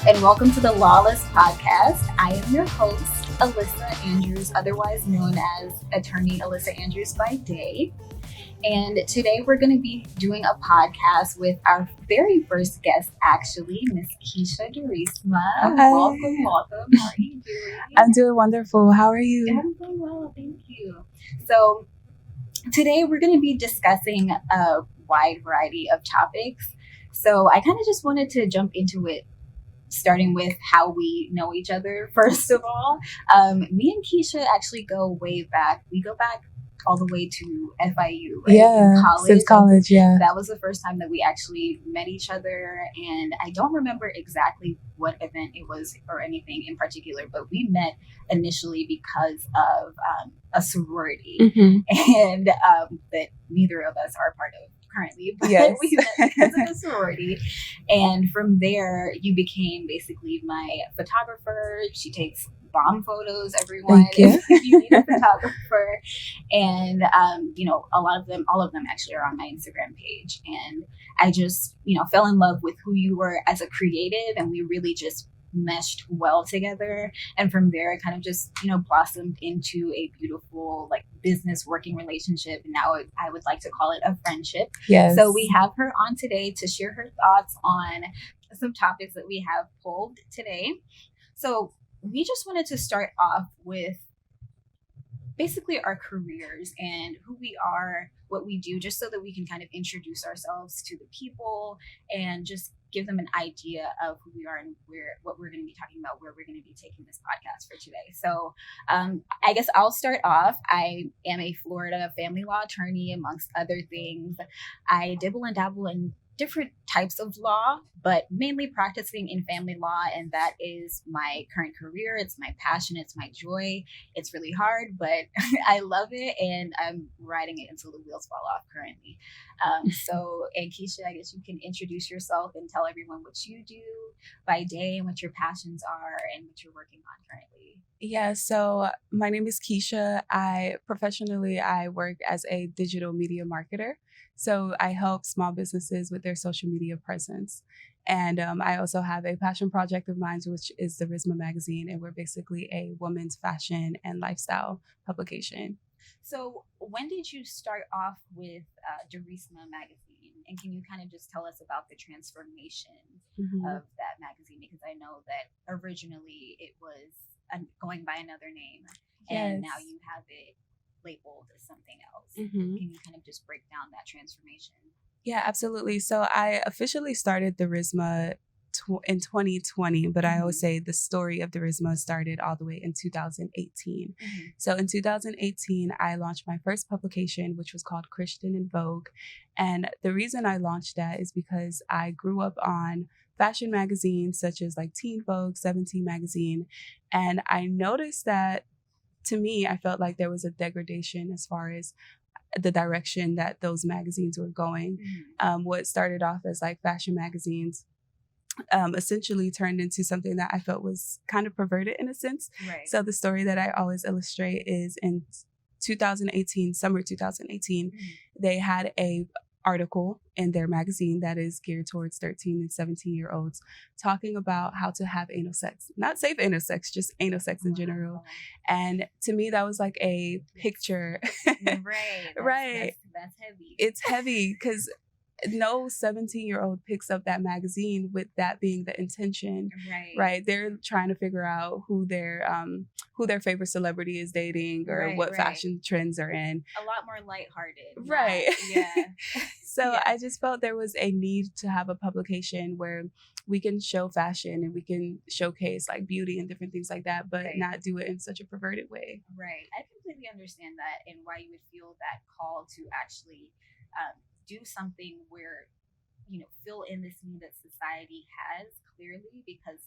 and welcome to the LAWless podcast. I am your host, Alyssa Andrews, otherwise known as Attorney Alyssa Andrews by day. And today we're going to be doing a podcast with our very first guest, actually, Miss Kesha Dorisma. Hi. Welcome. How are you doing? I'm doing wonderful. How are you? I'm doing well, thank you. So today we're going to be discussing a wide variety of topics. So I kind of just wanted to jump into it, starting with how we know each other, first of all. Me and Kesha actually go way back. We go back all the way to FIU, right? Yeah, since college, yeah. That was the first time that we actually met each other, and I don't remember exactly what event it was or anything in particular, but we met initially because of a sorority, and that neither of us are part of currently, but yes. we met because of the sorority. And from there, you became basically my photographer. She takes bomb photos, everyone. Thank you. If you need a photographer. And, all of them actually are on my Instagram page. And I just, fell in love with who you were as a creative, and we really just meshed well together. And from there, it kind of just, blossomed into a beautiful, business working relationship. And now I would like to call it a friendship. Yes. So we have her on today to share her thoughts on some topics that we have pulled today. So we just wanted to start off with basically our careers and who we are, what we do, just so that we can kind of introduce ourselves to the people and just give them an idea of who we are and what we're going to be talking about, where we're going to be taking this podcast for today. So I guess I'll start off. I am a Florida family law attorney, amongst other things. I dibble and dabble in different types of law, but mainly practicing in family law. And that is my current career. It's my passion. It's my joy. It's really hard, but I love it. And I'm riding it until the wheels fall off currently. And Kesha, I guess you can introduce yourself and tell everyone what you do by day and what your passions are and what you're working on currently. Yeah, so my name is Kesha. I work as a digital media marketer. So I help small businesses with their social media presence. And I also have a passion project of mine, which is the Dorisma magazine. And we're basically a women's fashion and lifestyle publication. So when did you start off with Dorisma magazine? And can you kind of just tell us about the transformation of that magazine? Because I know that originally it was going by another name, and now you have it labeled as something else. Can you kind of just break down that transformation? Yeah, absolutely. So I officially started Dorisma in 2020, but I always say the story of Dorisma started all the way in 2018. So in 2018, I launched my first publication, which was called Christian in Vogue. And the reason I launched that is because I grew up on fashion magazines such as Teen Vogue, 17 magazine. And I noticed that, to me, I felt like there was a degradation as far as the direction that those magazines were going. What started off as fashion magazines essentially turned into something that I felt was kind of perverted in a sense. Right. So the story that I always illustrate is in 2018, summer 2018, they had a article in their magazine that is geared towards 13 and 17-year-olds talking about how to have anal sex. Not safe anal sex, just anal sex in general. And to me, that was like a picture. Right. That's heavy. It's heavy because no 17-year-old picks up that magazine with that being the intention. Right. They're trying to figure out who their favorite celebrity is dating or what fashion trends are in. A lot more lighthearted. Right. Yeah. So I just felt there was a need to have a publication where we can show fashion and we can showcase beauty and different things like that, but not do it in such a perverted way. Right. I completely understand that and why you would feel that call to actually do something where, fill in this need that society has clearly, because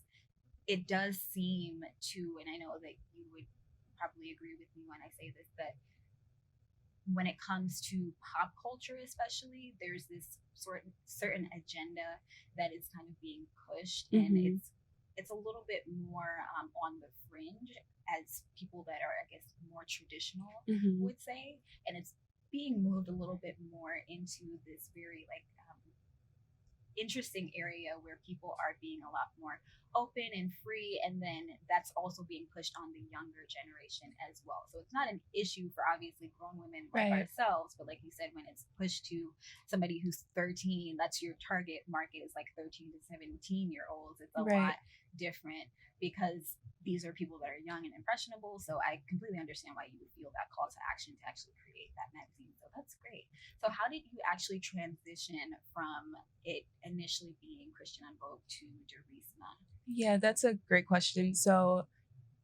it does seem to, and I know that you would probably agree with me when I say this, that when it comes to pop culture especially, there's this certain agenda that is kind of being pushed, and it's a little bit more on the fringe as people that are, I guess, more traditional would say, and it's being moved a little bit more into this very interesting area where people are being a lot more open and free, and then that's also being pushed on the younger generation as well. So it's not an issue for obviously grown women like Right. ourselves, but like you said, when it's pushed to somebody who's 13, that's your target market, is like 13 to 17-year-olds. It's a Right. lot different because these are people that are young and impressionable. So I completely understand why you would feel that call to action to actually create that magazine. So that's great. So how did you actually transition from it initially being Christian on Vogue to Dorisma? Yeah, that's a great question. So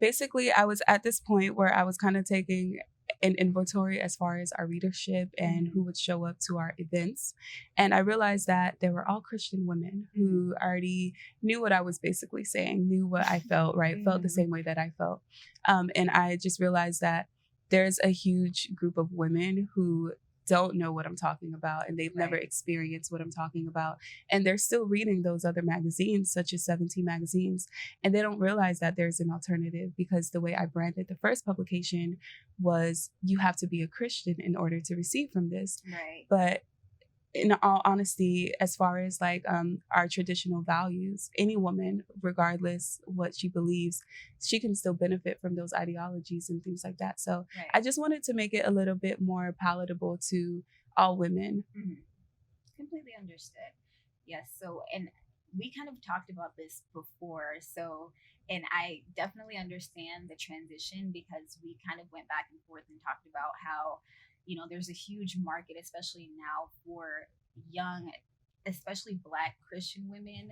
basically, I was at this point where I was kind of taking an inventory as far as our readership and who would show up to our events. And I realized that they were all Christian women who already knew what I was basically saying, knew what I felt, right? Felt the same way that I felt. And I just realized that there's a huge group of women who don't know what I'm talking about, and they've never experienced what I'm talking about. And they're still reading those other magazines, such as 17 magazines, and they don't realize that there's an alternative, because the way I branded the first publication was, you have to be a Christian in order to receive from this. Right. But in all honesty, as far as like our traditional values, any woman, regardless what she believes, she can still benefit from those ideologies and things like that. So I just wanted to make it a little bit more palatable to all women. Completely understood. Yes. So, and we kind of talked about this before. So, and I definitely understand the transition, because we kind of went back and forth and talked about how, there's a huge market, especially now, for young, especially Black Christian women,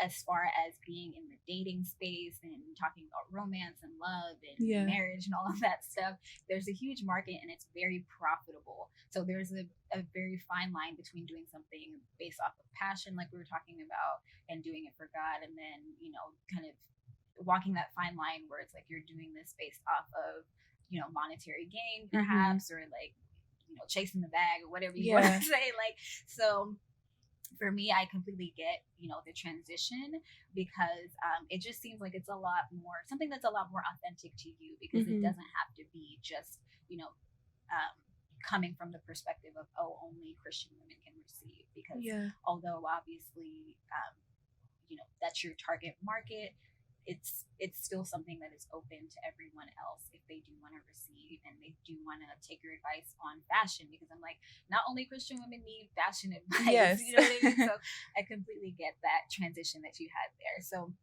as far as being in the dating space and talking about romance and love and marriage and all of that stuff. There's a huge market, and it's very profitable. So there's a very fine line between doing something based off of passion, like we were talking about, and doing it for God, and then, kind of walking that fine line where it's like you're doing this based off of, monetary gain perhaps, or like, chasing the bag, or whatever you want to say. Like, so for me, I completely get, the transition, because it just seems like it's a lot more, something that's a lot more authentic to you, because it doesn't have to be just, coming from the perspective of, oh, only Christian women can receive, because although obviously, that's your target market, it's still something that is open to everyone else if they do want to receive and they do want to take your advice on fashion, because I'm like, not only Christian women need fashion advice. You know what I mean? So I completely get that transition that you had there. So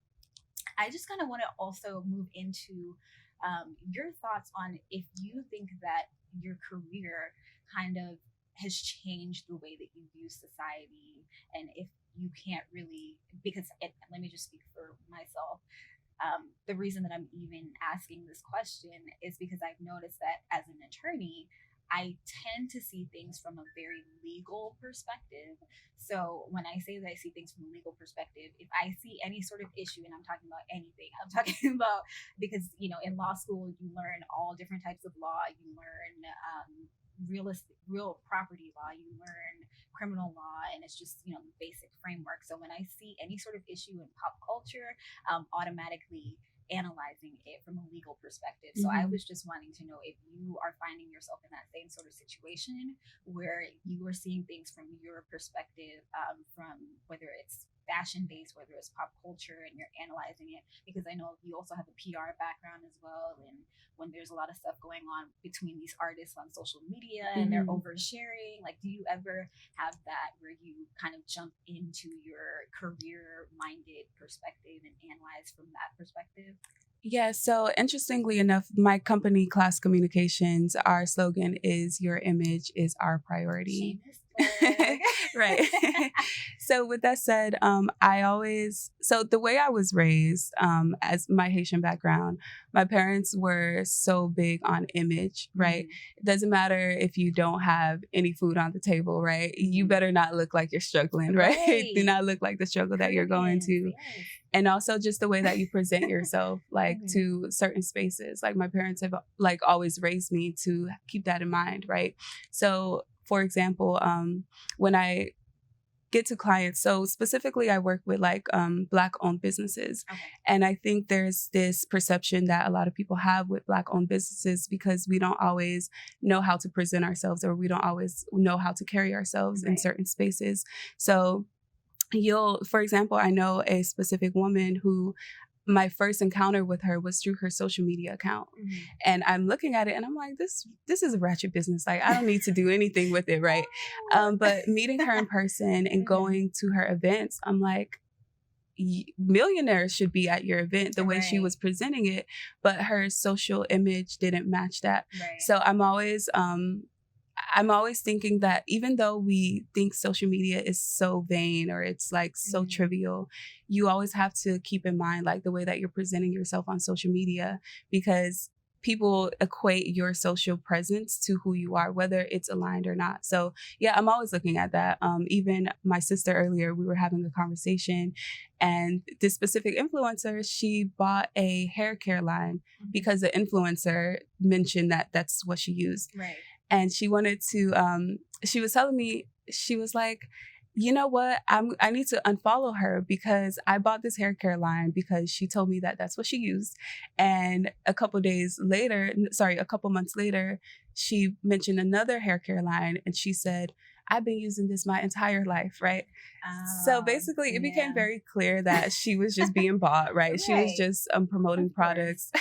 I just kind of want to also move into your thoughts on if you think that your career kind of has changed the way that you view society, and if you can't really, because let me just speak for myself. The reason that I'm even asking this question is because I've noticed that as an attorney, I tend to see things from a very legal perspective. So when I say that I see things from a legal perspective, if I see any sort of issue, and I'm talking about anything, I'm talking about, because, in law school, you learn all different types of law. You learn real property law, you learn criminal law, and it's just, the basic framework. So when I see any sort of issue in pop culture, automatically analyzing it from a legal perspective. So I was just wanting to know if you are finding yourself in that same sort of situation where you are seeing things from your perspective, from whether it's fashion based, whether it's pop culture, and you're analyzing it, because I know you also have a PR background as well. And when there's a lot of stuff going on between these artists on social media and they're oversharing, like, do you ever have that where you kind of jump into your career minded perspective and analyze from that perspective? Yeah, so interestingly enough, my company, Class Communications, our slogan is "Your image is our priority." Right. So with that said, so the way I was raised, as my Haitian background, my parents were so big on image, right? It doesn't matter if you don't have any food on the table, right? You better not look like you're struggling, right? Do not look like the struggle that you're going to. And also just the way that you present yourself, like to certain spaces. Like my parents have like always raised me to keep that in mind, right? So for example, when I get to clients, so specifically I work with like Black owned businesses. And I think there's this perception that a lot of people have with Black owned businesses, because we don't always know how to present ourselves, or we don't always know how to carry ourselves in certain spaces. So for example, I know a specific woman who my first encounter with her was through her social media account. And I'm looking at it and I'm like, this is a ratchet business. Like, I don't need to do anything with it, right? But meeting her in person and going to her events, I'm like, millionaires should be at your event the way she was presenting it, but her social image didn't match that. So I'm always thinking that even though we think social media is so vain or it's like so trivial, you always have to keep in mind like the way that you're presenting yourself on social media, because people equate your social presence to who you are, whether it's aligned or not. So yeah, I'm always looking at that. Even my sister earlier, we were having a conversation, and this specific influencer, she bought a hair care line because the influencer mentioned that that's what she used. And she wanted to, she was telling me, she was like, you know what, I need to unfollow her because I bought this hair care line because she told me that that's what she used. And a couple months later, she mentioned another hair care line and she said, I've been using this my entire life, right? So basically, it became very clear that she was just being bought, right? She was just promoting products.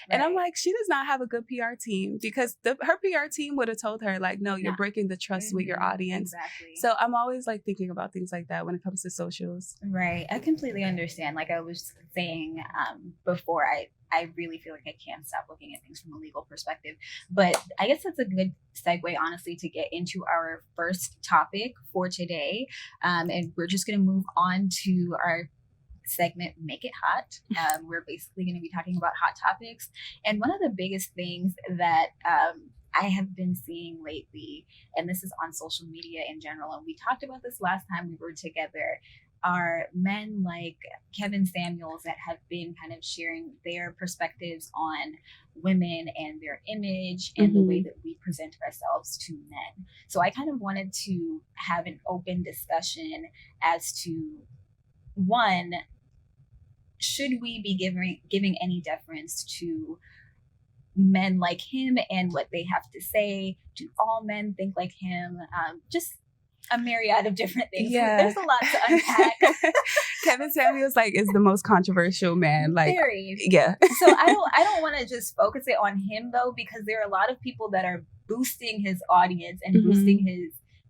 And I'm like, she does not have a good PR team, because her PR team would have told her, like, no, you're breaking the trust with your audience. So I'm always like thinking about things like that when it comes to socials. Right. I completely understand. Like I was saying before, I really feel like I can't stop looking at things from a legal perspective. But I guess that's a good segue, honestly, to get into our first topic for today. And we're just going to move on to our segment, Make It Hot. We're basically going to be talking about hot topics. And one of the biggest things that I have been seeing lately, and this is on social media in general, and we talked about this last time we were together, are men like Kevin Samuels that have been kind of sharing their perspectives on women and their image and the way that we present ourselves to men. So I kind of wanted to have an open discussion as to, one, should we be giving any deference to men like him and what they have to say? Do all men think like him? Just a myriad of different things. Yeah. There's a lot to unpack. Kevin Samuels is the most controversial man. Very. Yeah. So I don't want to just focus it on him though, because there are a lot of people that are boosting his audience and boosting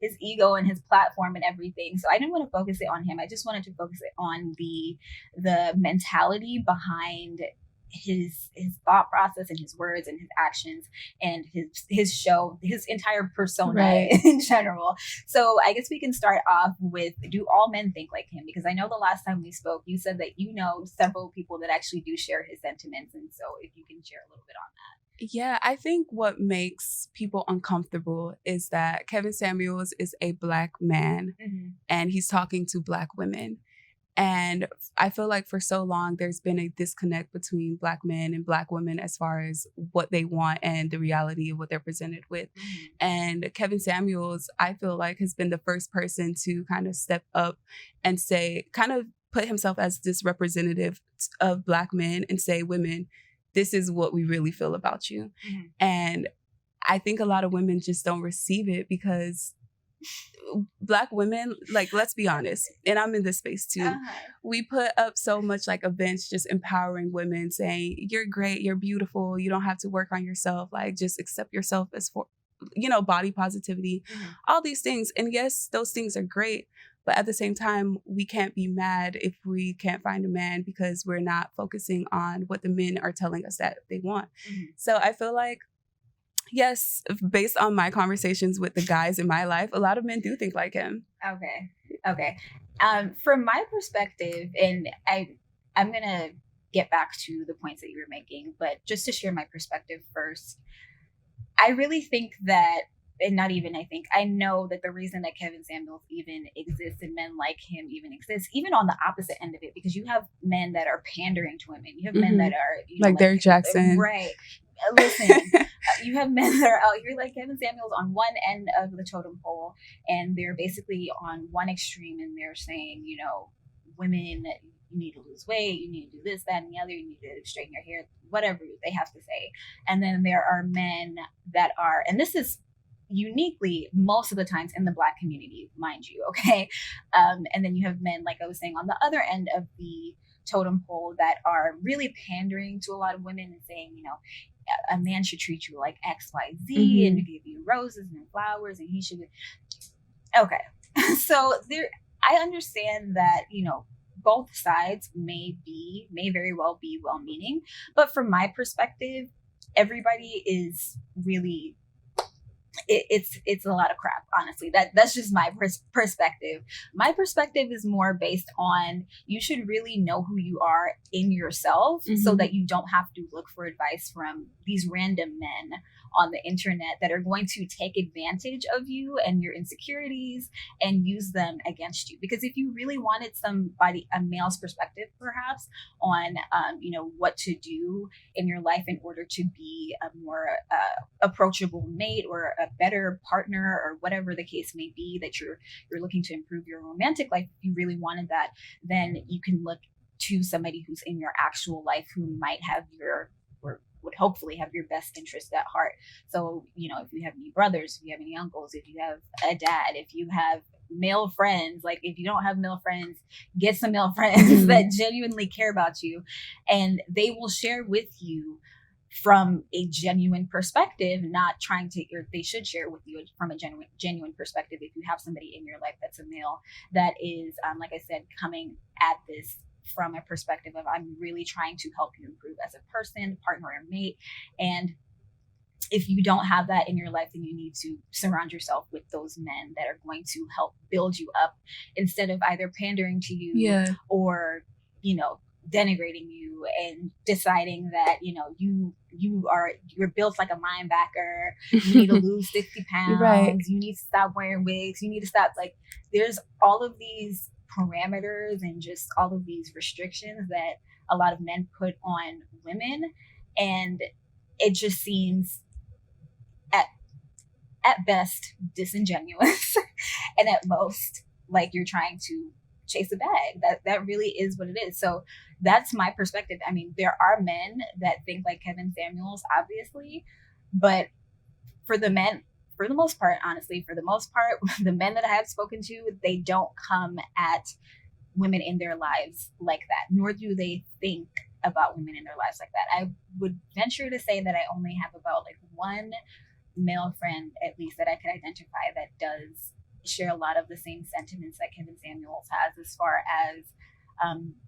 his ego and his platform and everything. So I didn't want to focus it on him. I just wanted to focus it on the mentality behind his thought process and his words and his actions and his show, his entire persona in general. So I guess we can start off with, do all men think like him? Because I know the last time we spoke, you said that you know several people that actually do share his sentiments. And so if you can share a little bit on that. Yeah, I think what makes people uncomfortable is that Kevin Samuels is a Black man and he's talking to Black women. And I feel like for so long, there's been a disconnect between Black men and Black women as far as what they want and the reality of what they're presented with. And Kevin Samuels, I feel like, has been the first person to kind of step up and say, kind of put himself as this representative of Black men and say, women, this is what we really feel about you. And I think a lot of women just don't receive it because Black women, let's be honest, and I'm in this space too, we put up so much events just empowering women, saying, you're great, you're beautiful, you don't have to work on yourself, just accept yourself as for, body positivity, all these things. And yes, those things are great, but at the same time, we can't be mad if we can't find a man because we're not focusing on what the men are telling us that they want. So I feel like, yes, based on my conversations with the guys in my life, a lot of men do think like him. Okay. From my perspective, and I'm going to get back to the points that you were making, but just to share my perspective first, I really think that, and not even I think, I know that the reason that Kevin Samuels even exists and men like him even exist, even on the opposite end of it, because you have men that are pandering to women. You have men that are, like Derek Jackson. Right. Listen, you have men that are out here like Kevin Samuels on one end of the totem pole, and they're basically on one extreme, and they're saying, women, you need to lose weight, you need to do this, that, and the other, you need to straighten your hair, whatever they have to say. And then there are men that are, and this is uniquely most of the times in the Black community, mind you. Okay. And then you have men, like I was saying, on the other end of the totem pole that are really pandering to a lot of women and saying, a man should treat you like XYZ and give you roses and flowers, and he should. Okay. So I understand that, both sides may very well be well-meaning, but from my perspective, everybody is really, it's a lot of crap, honestly. That's just my perspective. My perspective is more based on, you should really know who you are in yourself, so that you don't have to look for advice from these random men on the internet that are going to take advantage of you and your insecurities and use them against you. Because if you really wanted a male's perspective perhaps on what to do in your life in order to be a more approachable mate or a better partner, or whatever the case may be, that you're looking to improve your romantic life, if you really wanted that, then you can look to somebody who's in your actual life, who might have would hopefully have your best interest at heart. So, if you have any brothers, if you have any uncles, if you have a dad, if you have male friends, like if you don't have male friends, get some male friends that genuinely care about you, and they will share with you from a genuine perspective, not trying to, or they should share with you from a genuine perspective. If you have somebody in your life that's a male that is, like I said, coming at this from a perspective of, I'm really trying to help you improve as a person, partner, or mate. And if you don't have that in your life, then you need to surround yourself with those men that are going to help build you up, instead of either pandering to you or, denigrating you and deciding that, you're built like a linebacker. You need to lose 50 pounds. Right. You need to stop wearing wigs. You need to stop. Like, there's all of these parameters and just all of these restrictions that a lot of men put on women, and it just seems at best disingenuous and at most like you're trying to chase a bag. That really is what it is. So that's my perspective. I mean, there are men that think like Kevin Samuels, obviously, but for the most part, the men that I have spoken to, they don't come at women in their lives like that, nor do they think about women in their lives like that. I would venture to say that I only have about like one male friend, at least, that I could identify that does share a lot of the same sentiments that Kevin Samuels has, as far as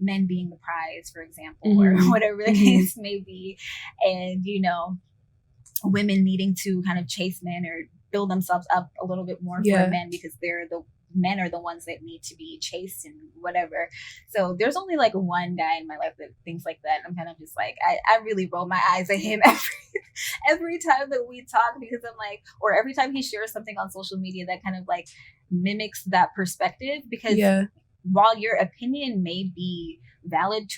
men being the prize, for example, or whatever the case may be. And, women needing to kind of chase men or build themselves up a little bit more for men, because men are the ones that need to be chased and whatever. So there's only like one guy in my life that thinks like that. I'm kind of just like, I really roll my eyes at him every time that we talk, because I'm like, or every time he shares something on social media that kind of like mimics that perspective, because while your opinion may be valid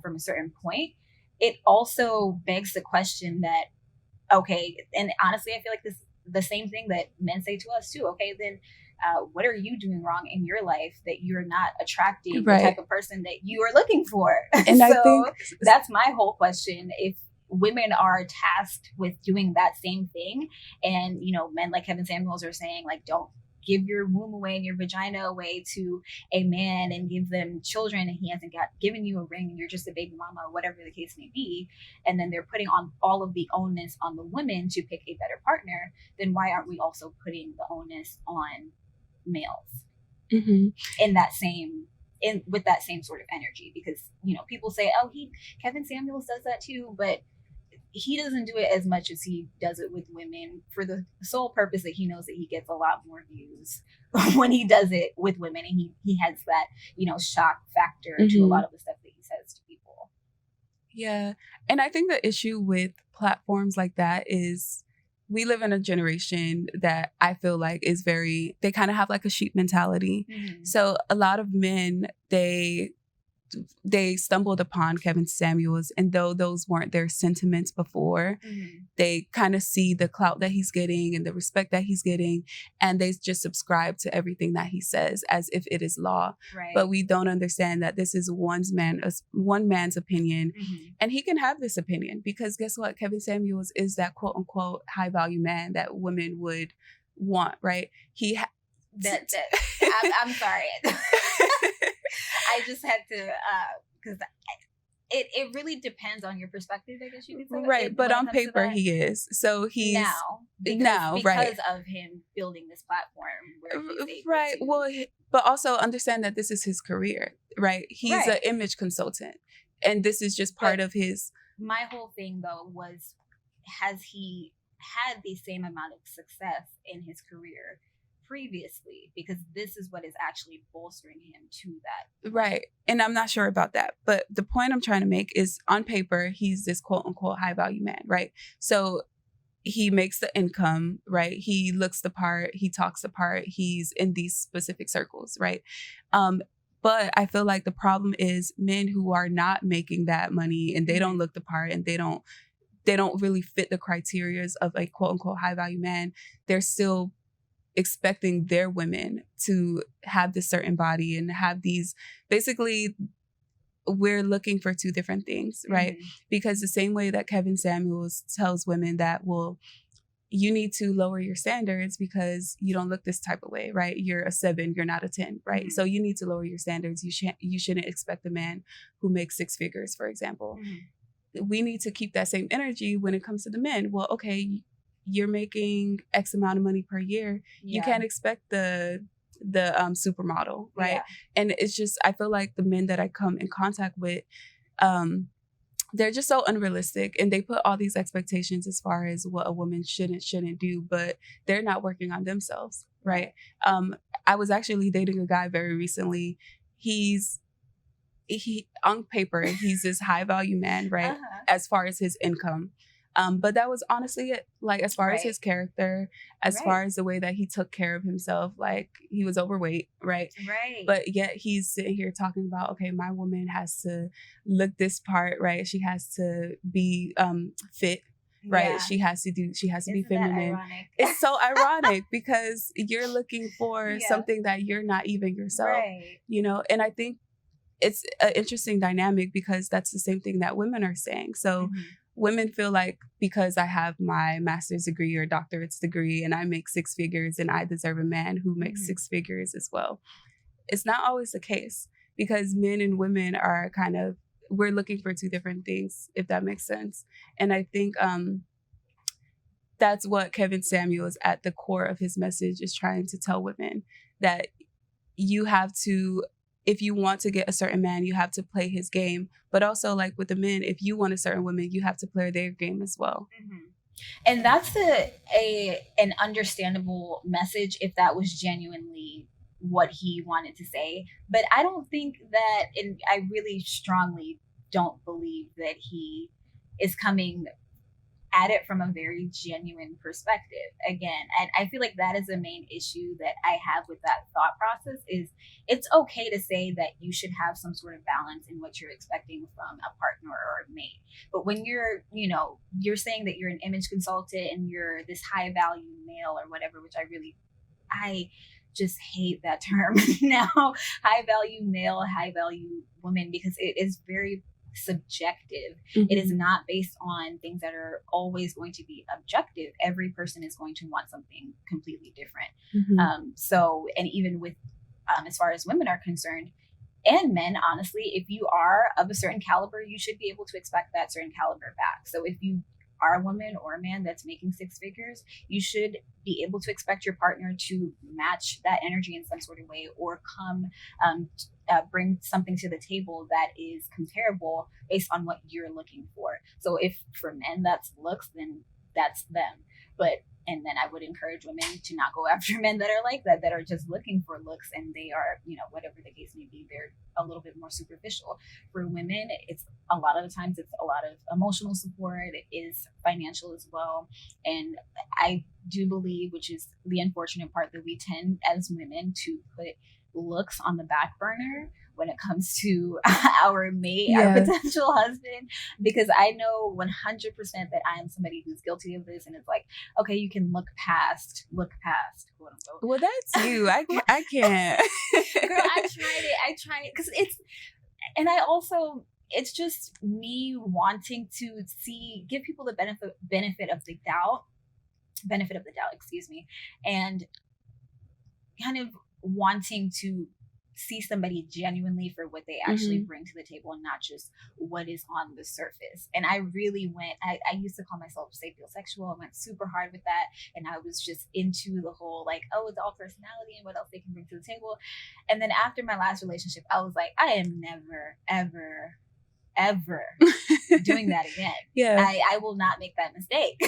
from a certain point, it also begs the question that, okay, and honestly, I feel like this is the same thing that men say to us too. Okay, then what are you doing wrong in your life that you're not attracting the type of person that you are looking for? And so I think that's my whole question. If women are tasked with doing that same thing, and men like Kevin Samuels are saying, like, don't give your womb away and your vagina away to a man and give them children, and he hasn't given you a ring and you're just a baby mama, or whatever the case may be, and then they're putting on all of the onus on the women to pick a better partner, then why aren't we also putting the onus on males with that same sort of energy? Because people say, oh, Kevin Samuels does that too, but he doesn't do it as much as he does it with women, for the sole purpose that he knows that he gets a lot more views when he does it with women, and he has that shock factor to a lot of the stuff that he says to people. Yeah. And I think the issue with platforms like that is, we live in a generation that I feel like is they kind of have like a sheep mentality. So a lot of men, they stumbled upon Kevin Samuels, and though those weren't their sentiments before, they kind of see the clout that he's getting and the respect that he's getting, and they just subscribe to everything that he says as if it is law. Right. But we don't understand that this is one man's opinion, and he can have this opinion because guess what? Kevin Samuels is that quote unquote high value man that women would want, right? I'm sorry. I just had to, because it really depends on your perspective, I guess you could say. Right, but on paper he is. So he's because right. of him building this platform where he's able right. to, Well, but also understand that this is his career, right? He's an image consultant, and this is just part of his. My whole thing though was, has he had the same amount of success in his career previously, because this is what is actually bolstering him to that. Right. And I'm not sure about that. But the point I'm trying to make is, on paper, he's this quote unquote high value man, right? So he makes the income, right? He looks the part, he talks the part, he's in these specific circles, right? But I feel like the problem is men who are not making that money and they don't look the part and they don't really fit the criterias of a quote unquote high value man. They're still expecting their women to have this certain body and have these, basically we're looking for two different things, right? Because the same way that Kevin Samuels tells women that, well, you need to lower your standards because you don't look this type of way, right? You're a 7, you're not a 10, right? So you need to lower your standards. You shouldn't expect a man who makes 6 figures, for example. We need to keep that same energy when it comes to the men. Well, okay, you're making X amount of money per year. You can't expect the supermodel, right? And it's just, I feel like the men that I come in contact with, they're just so unrealistic, and they put all these expectations as far as what a woman shouldn't do, but they're not working on themselves, right? I was actually dating a guy very recently. He on paper, he's this high value man, right? As far as his income. But that was honestly it. Like, as far as his character, as far as the way that he took care of himself, like, he was overweight, right? But yet he's sitting here talking about, okay, my woman has to look this part, right? She has to be fit, right? She has to be feminine. It's so ironic because you're looking for something that you're not even yourself, you know? And I think it's an interesting dynamic because that's the same thing that women are saying. So women feel like, because I have my master's degree or doctorate's degree and I make 6 figures, and I deserve a man who makes 6 figures as well. It's not always the case, because men and women are we're looking for two different things, if that makes sense. And I think that's what Kevin Samuels, at the core of his message, is trying to tell women, that you have to, if you want to get a certain man, you have to play his game. But also, like with the men, if you want a certain woman, you have to play their game as well. And that's an understandable message if that was genuinely what he wanted to say. But I don't think that, and I really strongly don't believe that he is coming at it from a very genuine perspective. Again, and I feel like that is the main issue that I have with that thought process, is it's okay to say that you should have some sort of balance in what you're expecting from a partner or a mate. But when you're saying that you're an image consultant and you're this high value male or whatever, which I just hate that term now, high value male, high value woman, because it is very subjective. It is not based on things that are always going to be objective. Every person is going to want something completely different. So, and even with as far as women are concerned, and men, honestly, if you are of a certain caliber, you should be able to expect that certain caliber back. So if you are a woman or a man that's making 6 figures, you should be able to expect your partner to match that energy in some sort of way, or come bring something to the table that is comparable based on what you're looking for. So if for men that's looks, then that's them. And then I would encourage women to not go after men that are like that are just looking for looks, and they are, whatever the case may be, they're a little bit more superficial. For women, it's a lot of the times it's a lot of emotional support. It is financial as well. And I do believe, which is the unfortunate part, that we tend as women to put looks on the back burner when it comes to our mate, our potential husband, because I know 100% that I am somebody who's guilty of this. And it's like, okay, you can look past, quote unquote. Well, that's you. I can't. Girl, I tried it because it's just me wanting to give people the benefit of the doubt. benefit of the doubt, excuse me, and kind of wanting to see somebody genuinely for what they actually bring to the table and not just what is on the surface. And I really I used to call myself sapiosexual. I went super hard with that. And I was just into the whole like, oh, it's all personality and what else they can bring to the table. And then after my last relationship, I was like, I am never, ever doing that again. Yeah. I will not make that mistake.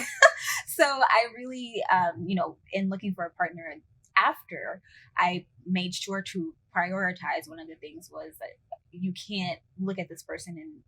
So I really, in looking for a partner after, I made sure to prioritize. One of the things was that you can't look at this person and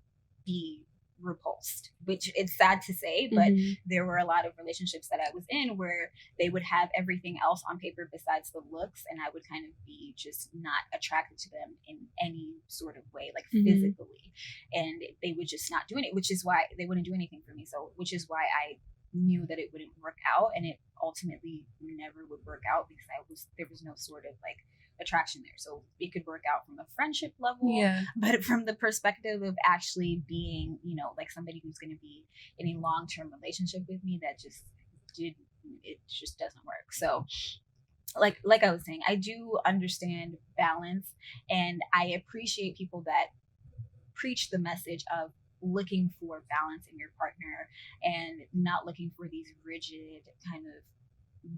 be repulsed, which it's sad to say, but there were a lot of relationships that I was in where they would have everything else on paper besides the looks, and I would kind of be just not attracted to them in any sort of way, like physically, and they would just not doing it, which is why they wouldn't do anything for me. So which is why I knew that it wouldn't work out, and it ultimately never would work out because there was no sort of like attraction there. So it could work out from a friendship level, but from the perspective of actually being, like somebody who's going to be in a long-term relationship with me, it just doesn't work. So like I was saying, I do understand balance, and I appreciate people that preach the message of looking for balance in your partner and not looking for these rigid kind of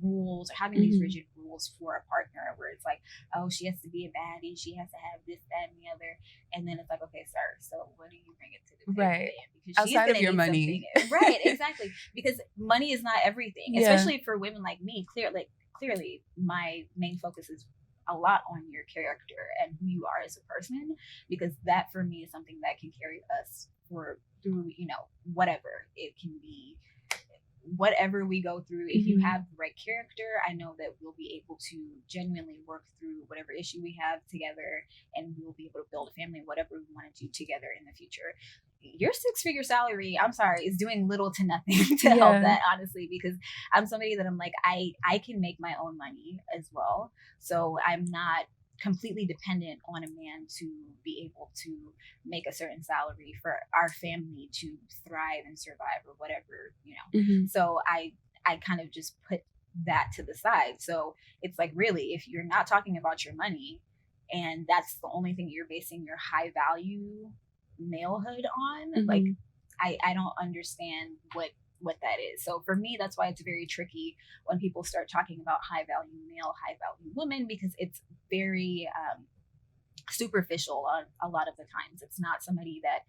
rules, or having these rigid rules for a partner where it's like, oh, she has to be a baddie, she has to have this, that, and the other, and then it's like, okay, sir, so what do you bring it to the table? Right. Because outside of your money. Right, exactly. Because money is not everything, especially for women like me. Clearly my main focus is a lot on your character and who you are as a person, because that for me is something that can carry us through whatever it can be, whatever we go through. If you have the right character, I know that we'll be able to genuinely work through whatever issue we have together, and we'll be able to build a family, whatever we want to do together in the future. Your 6-figure salary, I'm sorry, is doing little to nothing to help that, honestly, because I'm somebody that I'm like, I can make my own money as well. So I'm not completely dependent on a man to be able to make a certain salary for our family to thrive and survive, or whatever, So I kind of just put that to the side. So it's like, really, if you're not talking about your money and that's the only thing you're basing your high value malehood on, like I don't understand what that is. So for me, that's why it's very tricky when people start talking about high value male, high value woman, because it's very superficial a lot of the times. It's not somebody that,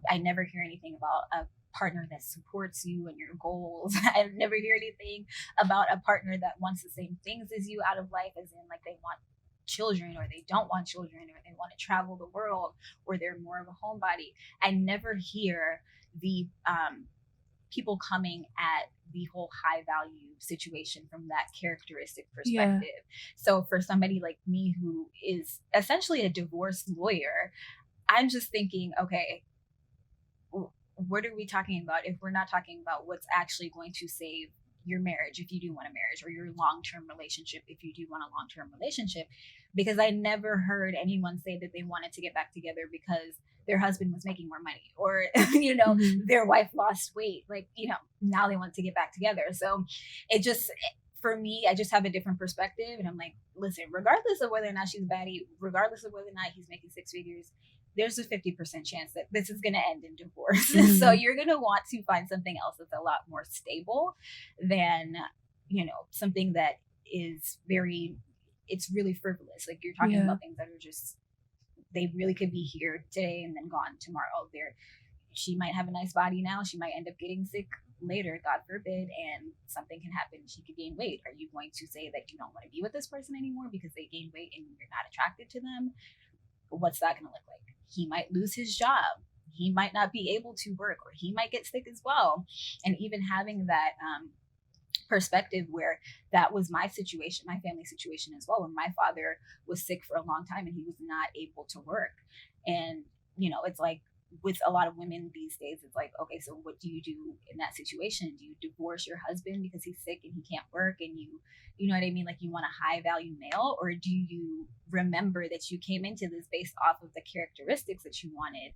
I never hear anything about a partner that supports you and your goals. I never hear anything about a partner that wants the same things as you out of life, as in like they want children, or they don't want children, or they want to travel the world, or they're more of a homebody. I never hear the people coming at the whole high value situation from that characteristic perspective. So for somebody like me who is essentially a divorce lawyer, I'm just thinking, okay, what are we talking about if we're not talking about what's actually going to save your marriage, if you do want a marriage, or your long-term relationship, if you do want a long-term relationship? Because I never heard anyone say that they wanted to get back together because their husband was making more money, or their wife lost weight, like, now they want to get back together. So for me, I just have a different perspective, and I'm like, listen, regardless of whether or not she's baddie, regardless of whether or not he's making 6 figures, there's a 50% chance that this is going to end in divorce. So you're going to want to find something else that's a lot more stable than, something that is it's really frivolous. Like, you're talking about things that are just, they really could be here today and then gone tomorrow. She might have a nice body now. She might end up getting sick later, God forbid, and something can happen. She could gain weight. Are you going to say that you don't want to be with this person anymore because they gained weight and you're not attracted to them? What's that going to look like? He might lose his job. He might not be able to work, or he might get sick as well. And even having that perspective where that was my situation, my family situation as well, when my father was sick for a long time and he was not able to work. And, it's like, with a lot of women these days, it's like, okay, so what do you do in that situation? Do you divorce your husband because he's sick and he can't work, and you know what I mean? Like, you want a high value male, or do you remember that you came into this based off of the characteristics that you wanted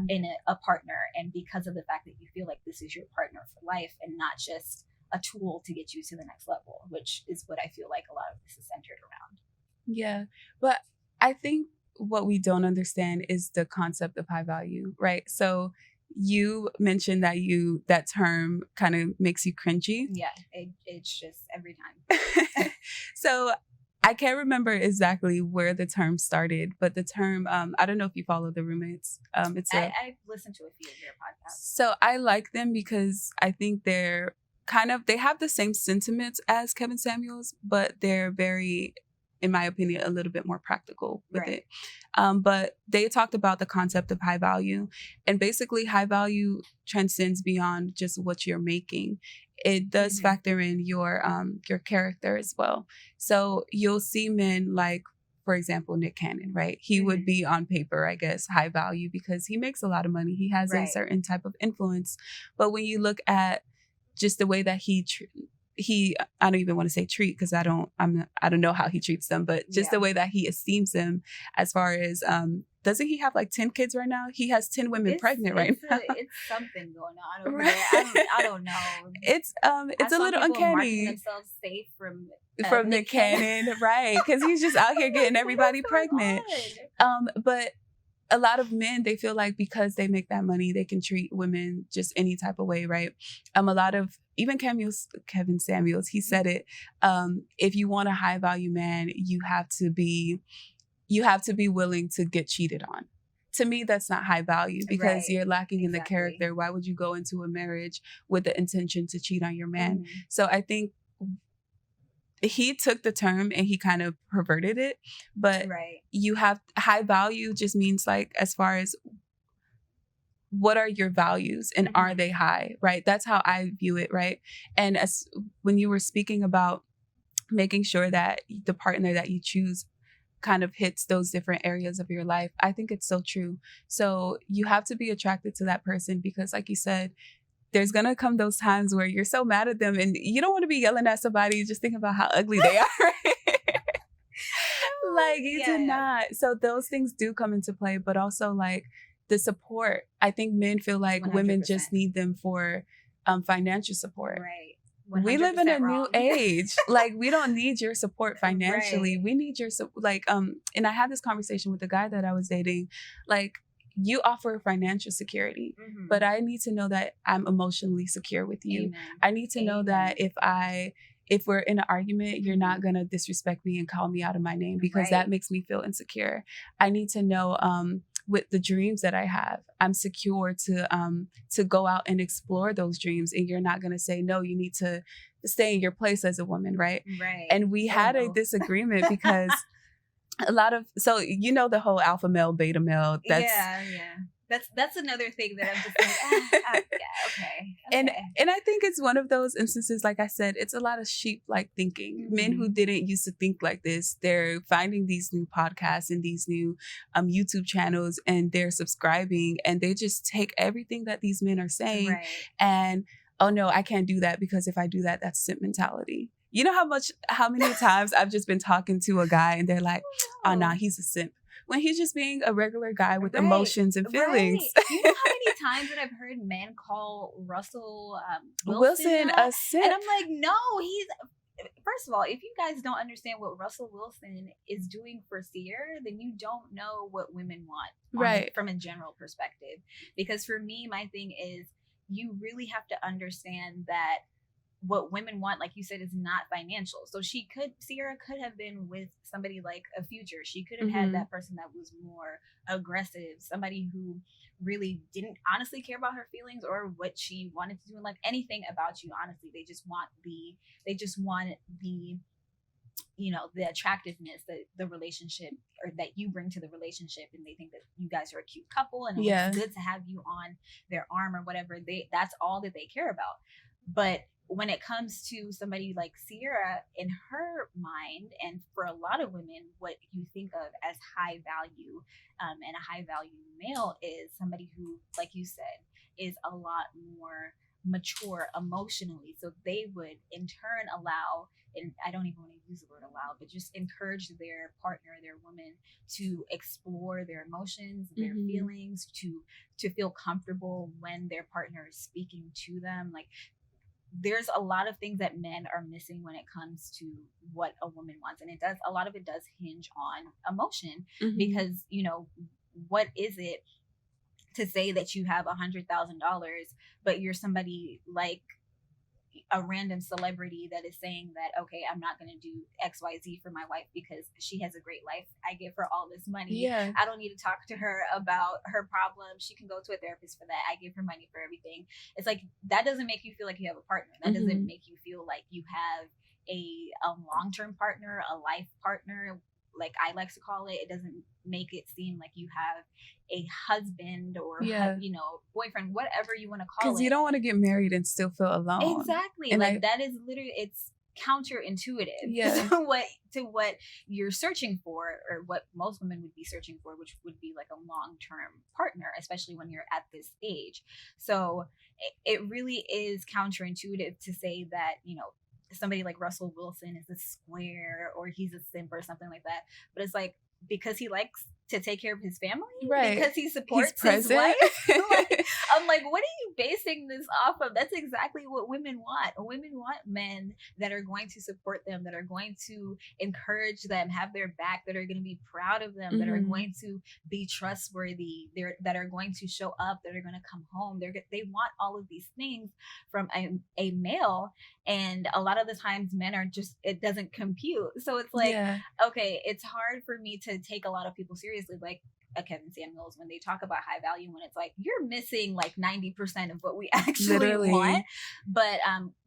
in a partner, and because of the fact that you feel like this is your partner for life and not just a tool to get you to the next level, which is what I feel like a lot of this is centered around. Yeah. But I think what we don't understand is the concept of high value, right? So you mentioned that that term kind of makes you cringy. Yeah, it's just every time. So I can't remember exactly where the term started, but the term, I don't know if you follow the roommates. I've listened to a few of their podcasts. So I like them because I think they have the same sentiments as Kevin Samuels, but they're very, in my opinion, a little bit more practical with it. But they talked about the concept of high value, and basically high value transcends beyond just what you're making. It does factor in your character as well. So you'll see men like, for example, Nick Cannon, right? He would be on paper, I guess, high value because he makes a lot of money. He has a certain type of influence. But when you look at just the way that he I don't even want to say treat because I don't know how he treats them, but just the way that he esteems them, as far as doesn't he have like 10 kids right now? He has 10 women pregnant right now. It's something going on over there. I don't know. It's a little uncanny. Themselves safe from Nick Cannon, right? Because he's just out here getting everybody pregnant. But a lot of men, they feel like because they make that money, they can treat women just any type of way, right? A lot of, even Kevin Samuels, he said it. If you want a high value man, you have to be willing to get cheated on. To me, that's not high value because you're lacking in the character. Why would you go into a marriage with the intention to cheat on your man? So I think he took the term and he kind of perverted it, but you have high value just means like, as far as what are your values and are they high, right? That's how I view it, right? And as when you were speaking about making sure that the partner that you choose kind of hits those different areas of your life, I think it's so true. So you have to be attracted to that person because, like you said, there's going to come those times where you're so mad at them and you don't want to be yelling at somebody just thinking about how ugly they are. Like you do not. So those things do come into play, but also like the support. I think men feel like 100%. Women just need them for financial support. Right. We live in a new age. Like we don't need your support financially. We need your and I had this conversation with the guy that I was dating. Like, you offer financial security, but I need to know that I'm emotionally secure with you. Amen. I need to know that if we're in an argument, you're not going to disrespect me and call me out of my name because that makes me feel insecure. I need to know with the dreams that I have, I'm secure to go out and explore those dreams. And you're not going to say, no, you need to stay in your place as a woman. Right. And we had a disagreement because so the whole alpha male, beta male. That's another thing that I'm just like, okay. And I think it's one of those instances, like I said, it's a lot of sheep-like thinking. Men who didn't used to think like this, they're finding these new podcasts and these new YouTube channels, and they're subscribing, and they just take everything that these men are saying and, oh no, I can't do that because if I do that, that's simp mentality. You know how many times I've just been talking to a guy and they're like, oh, nah, he's a simp. When he's just being a regular guy with emotions and feelings. You know how many times that I've heard men call Russell Wilson a simp? And I'm like, no, first of all, if you guys don't understand what Russell Wilson is doing for Sierra, then you don't know what women want from a general perspective. Because for me, my thing is you really have to understand that what women want, like you said, is not financial. So Sierra could have been with somebody like a Future. She could have had that person that was more aggressive, somebody who really didn't honestly care about her feelings or what she wanted to do in life, anything about you. Honestly, they just want the the attractiveness, the relationship, or that you bring to the relationship, and they think that you guys are a cute couple and it's good to have you on their arm or whatever. That's all that they care about. But when it comes to somebody like Sierra, in her mind, and for a lot of women, what you think of as high value and a high value male is somebody who, like you said, is a lot more mature emotionally. So they would in turn allow, and I don't even want to use the word allow, but just encourage their partner, their woman, to explore their emotions, their feelings, to feel comfortable when their partner is speaking to them. Like, there's a lot of things that men are missing when it comes to what a woman wants, and a lot of it does hinge on emotion, because what is it to say that you have $100,000 but you're somebody like a random celebrity that is saying that, okay, I'm not going to do XYZ for my wife because she has a great life. I give her all this money. Yeah. I don't need to talk to her about her problems. She can go to a therapist for that. I give her money for everything. It's like, that doesn't make you feel like you have a partner. That doesn't make you feel like you have a long-term partner, a life partner, like I like to call it. It doesn't make it seem like you have a husband or boyfriend, whatever you want to call it. Because you don't want to get married and still feel alone. Exactly. And like that is literally, it's counterintuitive to what you're searching for, or what most women would be searching for, which would be like a long-term partner, especially when you're at this age. So it really is counterintuitive to say that, somebody like Russell Wilson is a square or he's a simp or something like that. But it's like, because he likes to take care of his family, right? Because he supports his wife. I'm like, what are you basing this off of? That's exactly what women want. Women want men that are going to support them, that are going to encourage them, have their back, that are going to be proud of them, that are going to be trustworthy, that are going to show up, that are going to come home. They want all of these things from a male. And a lot of the times men are just, it doesn't compute. So it's like, okay, it's hard for me to take a lot of people seriously, like a Kevin Samuels, when they talk about high value, when it's like, you're missing like 90% of what we actually want. But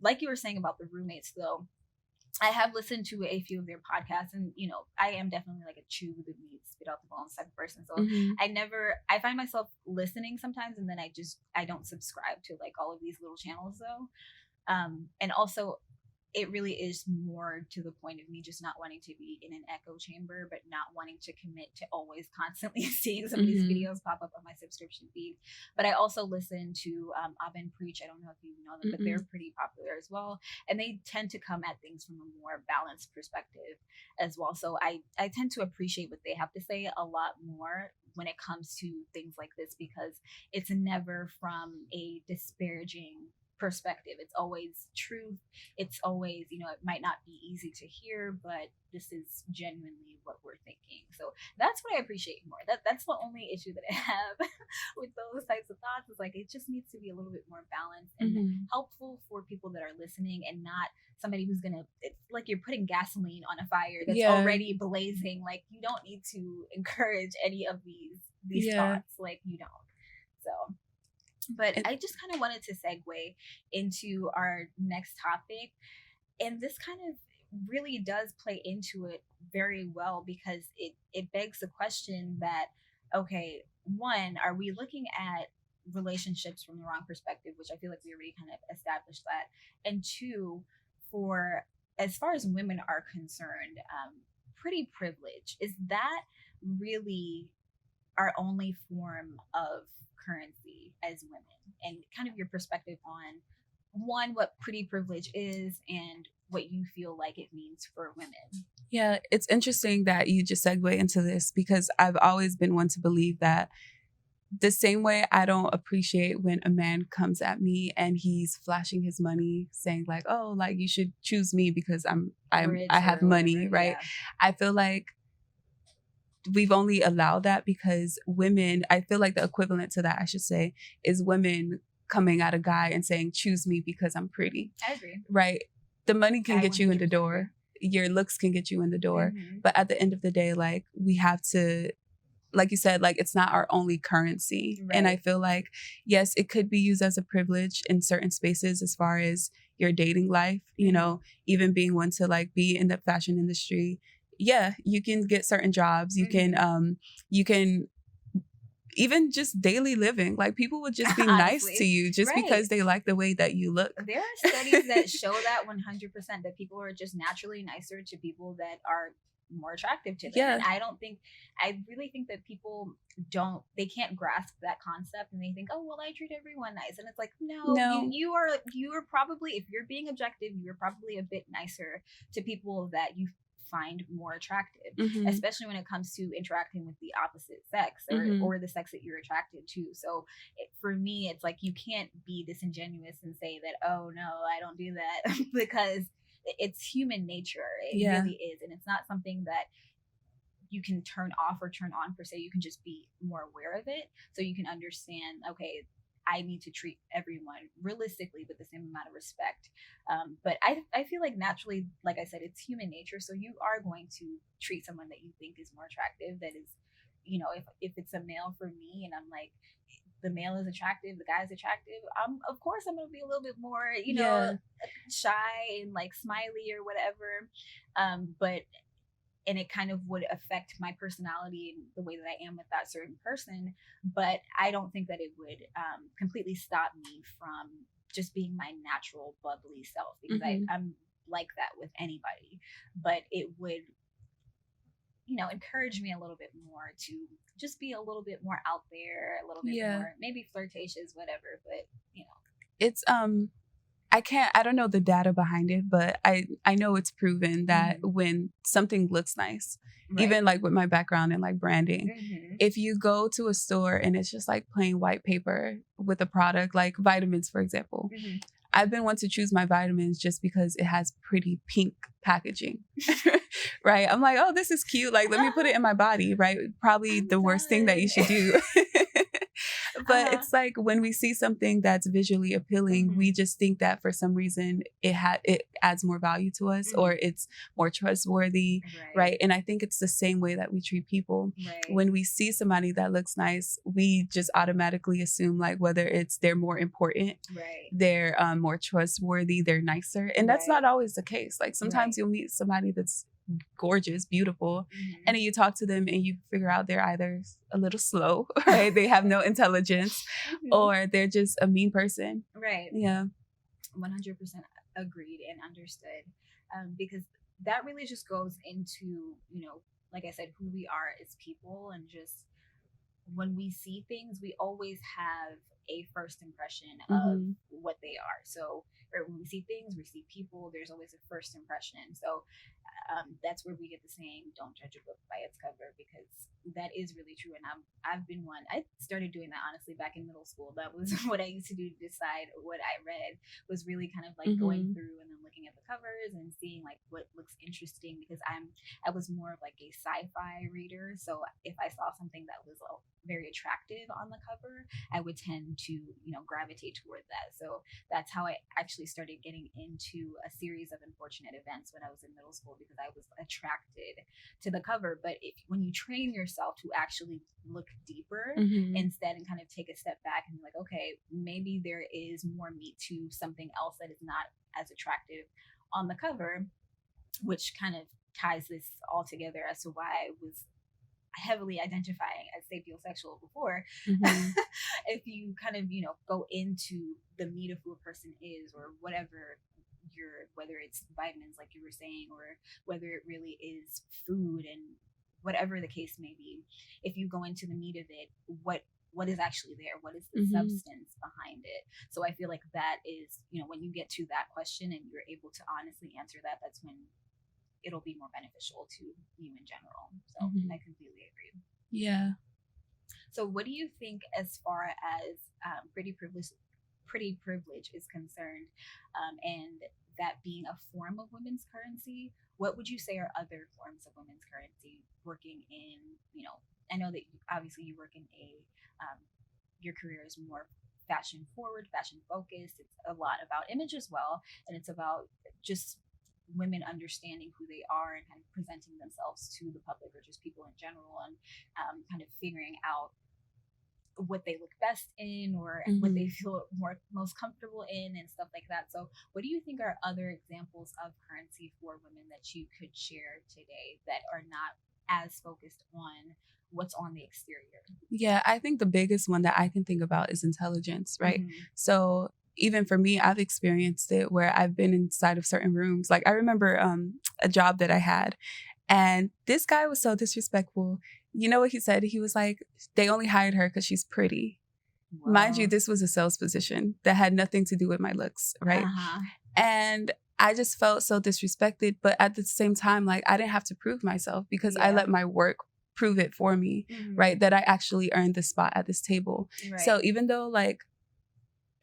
like you were saying about the roommates though, I have listened to a few of their podcasts, and I am definitely like a chew the meat, spit out the bones type of person. So I find myself listening sometimes, and then I don't subscribe to like all of these little channels though. And also, it really is more to the point of me just not wanting to be in an echo chamber, but not wanting to commit to always constantly seeing some of these videos pop up on my subscription feed. But I also listen to Abin Preach. I don't know if you know them, but they're pretty popular as well. And they tend to come at things from a more balanced perspective as well. So I tend to appreciate what they have to say a lot more when it comes to things like this, because it's never from a disparaging perspective. It's always truth. It's always, it might not be easy to hear, but this is genuinely what we're thinking. So that's what I appreciate more. That's the only issue that I have with those types of thoughts, is like, it just needs to be a little bit more balanced and helpful for people that are listening, and not somebody who's gonna, it's like you're putting gasoline on a fire that's already blazing. Like, you don't need to encourage any of these thoughts. Like, you don't. So but I just kind of wanted to segue into our next topic. And this kind of really does play into it very well, because it begs the question that, okay, one, are we looking at relationships from the wrong perspective, which I feel like we already kind of established that. And two, for as far as women are concerned, pretty privilege, is that really our only form of currency as women? And kind of your perspective on, one, what pretty privilege is, and what you feel like it means for women. Yeah, it's interesting that you just segue into this, because I've always been one to believe that the same way I don't appreciate when a man comes at me and he's flashing his money, saying like, oh, like, you should choose me because I have money, whatever, right? Yeah. I feel like we've only allowed that because women, I feel like the equivalent to that, I should say, is women coming at a guy and saying, choose me because I'm pretty. I agree. Right? The money can get you in the door. Your looks can get you in the door. But at the end of the day, like, we have to, like you said, like, it's not our only currency. Right. And I feel like, yes, it could be used as a privilege in certain spaces as far as your dating life, you know, even being one to like be in the fashion industry. Yeah, you can get certain jobs. You can even just daily living. Like, people would just be nice to you just because they like the way that you look. There are studies that show that 100%, that people are just naturally nicer to people that are more attractive to them. Yeah. And I really think that people they can't grasp that concept, and they think, oh, well, I treat everyone nice. And it's like, no. You are probably, if you're being objective, you're probably a bit nicer to people that you find more attractive, Mm-hmm. especially when it comes to interacting with the opposite sex or the sex that you're attracted to. So for me, it's like you can't be disingenuous and say that, oh no, I don't do that, because it's human nature. It really is. And it's not something that you can turn off or turn on per se. You can just be more aware of it so you can understand, okay, I need to treat everyone realistically with the same amount of respect. But I feel like naturally, like I said, it's human nature. So you are going to treat someone that you think is more attractive. That is, if it's a male for me and I'm like, the male is attractive, the guy is attractive, of course I'm going to be a little bit more, shy and like smiley or whatever. But and it kind of would affect my personality and the way that I am with that certain person. But I don't think that it would completely stop me from just being my natural bubbly self, because I'm like that with anybody. But it would, encourage me a little bit more to just be a little bit more out there, a little bit more, maybe flirtatious, whatever. But, it's, I don't know the data behind it, but I know it's proven that when something looks nice, even like with my background in like branding, if you go to a store and it's just like plain white paper with a product like vitamins, for example, I've been one to choose my vitamins just because it has pretty pink packaging, right? I'm like, oh, this is cute. Like, let me put it in my body, right? Probably the worst thing that you should do. But it's like when we see something that's visually appealing, we just think that for some reason it adds more value to us or it's more trustworthy, right? And I think it's the same way that we treat people. When we see somebody that looks nice, we just automatically assume like whether it's they're more important, they're more trustworthy, they're nicer. And that's not always the case. Like sometimes you'll meet somebody that's gorgeous, beautiful, and then you talk to them and you figure out they're either a little slow, right? They have no intelligence, or they're just a mean person. Yeah. 100% agreed and understood. Because that really just goes into, like I said, who we are as people, and just when we see things, we always have a first impression of what they are. So when we see things, we see people, there's always a first impression. So that's where we get the saying, don't judge a book by its cover, because that is really true. And I've been one. I started doing that honestly back in middle school. That was what I used to do to decide what I read, was really kind of like going through and then looking at the covers and seeing like what looks interesting, because I was more of like a sci-fi reader. So if I saw something that was very attractive on the cover, I would tend to, gravitate toward that. So that's how I actually started getting into a series of unfortunate events when I was in middle school, because I was attracted to the cover. But when you train yourself to actually look deeper instead and kind of take a step back and be like, okay, maybe there is more meat to something else that is not as attractive on the cover, which kind of ties this all together as to why I was heavily identifying as sapiosexual before. If you kind of go into the meat of who a person is, or whatever whether it's vitamins like you were saying, or whether it really is food, and whatever the case may be, if you go into the meat of it, what is actually there, what is the substance behind it. So I feel like that is, when you get to that question and you're able to honestly answer that, that's when it'll be more beneficial to you in general. So I completely agree. Yeah. So what do you think as far as pretty privilege is concerned, and that being a form of women's currency? What would you say are other forms of women's currency working in, I know that obviously you work in your career is more fashion forward, fashion focused. It's a lot about image as well. And it's about just women understanding who they are and kind of presenting themselves to the public, or just people in general, and kind of figuring out what they look best in, or what they feel most comfortable in, and stuff like that. So what do you think are other examples of currency for women that you could share today that are not as focused on what's on the exterior? Yeah, I think the biggest one that I can think about is intelligence, right? So even for me, I've experienced it where I've been inside of certain rooms. Like I remember a job that I had, and this guy was so disrespectful. You know what he said? He was like, they only hired her because she's pretty. Wow. Mind you, this was a sales position that had nothing to do with my looks, right? And I just felt so disrespected. But at the same time, like, I didn't have to prove myself because I let my work prove it for me, right? That I actually earned the spot at this table. Right. So even though, like,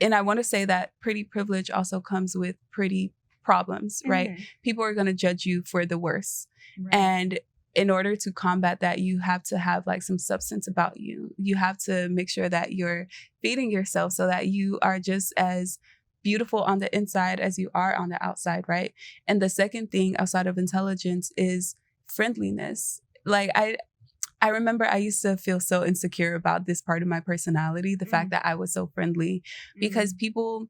and I want to say that pretty privilege also comes with pretty problems, right? People are going to judge you for the worst. Right. And in order to combat that, you have to have like some substance about you. You have to make sure that you're feeding yourself so that you are just as beautiful on the inside as you are on the outside, right? And the second thing outside of intelligence is friendliness. Like, I remember I used to feel so insecure about this part of my personality, the fact that I was so friendly, because people,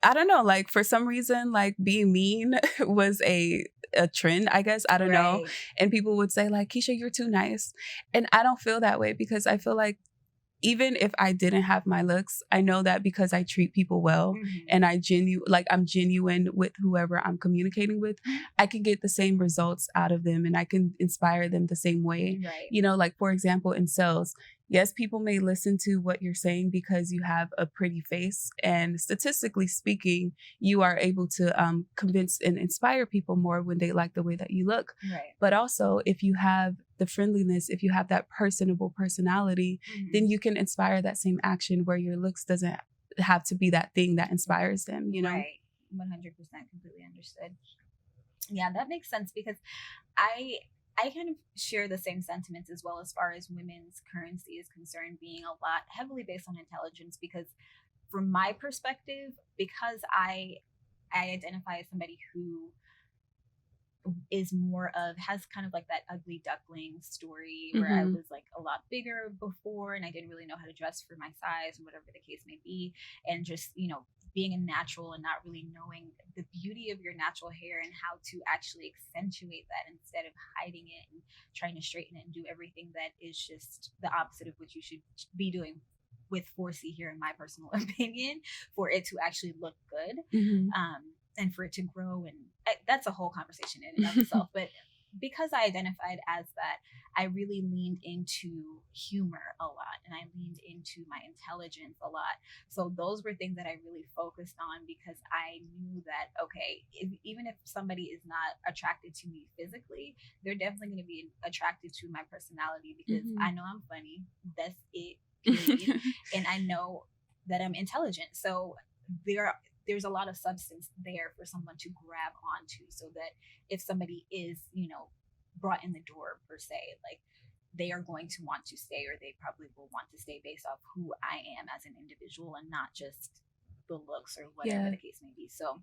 I don't know, like, for some reason, like, being mean was a trend, I guess. I don't know. And people would say, like, Kesha, you're too nice. And I don't feel that way, because I feel like even if I didn't have my looks, I know that because I treat people well and I'm genuine with whoever I'm communicating with, I can get the same results out of them and I can inspire them the same way. Right. You know, like, for example, in sales, yes, people may listen to what you're saying because you have a pretty face. And statistically speaking, you are able to convince and inspire people more when they like the way that you look. Right. But also, if you have the friendliness, if you have that personable personality, then you can inspire that same action where your looks doesn't have to be that thing that inspires them, you know? Right. 100% completely understood. Yeah, that makes sense, because I kind of share the same sentiments as well, as far as women's currency is concerned, being a lot heavily based on intelligence, because from my perspective, because I identify as somebody who is more of, has kind of like that ugly duckling story where I was like a lot bigger before and I didn't really know how to dress for my size and whatever the case may be. And just, you know, being a natural and not really knowing the beauty of your natural hair and how to actually accentuate that instead of hiding it and trying to straighten it and do everything that is just the opposite of what you should be doing with 4C here, in my personal opinion, for it to actually look good. And for it to grow. And that's a whole conversation in and of itself. But because I identified as that, I really leaned into humor a lot, and I leaned into my intelligence a lot. So those were things that I really focused on, because I knew that, okay, even if somebody is not attracted to me physically, they're definitely going to be attracted to my personality, because I know I'm funny. That's it, period. And I know that I'm intelligent. So there's a lot of substance there for someone to grab onto, so that if somebody is, you know, brought in the door per se, like, they are going to want to stay, or they probably will want to stay based off who I am as an individual and not just the looks or whatever the case may be. So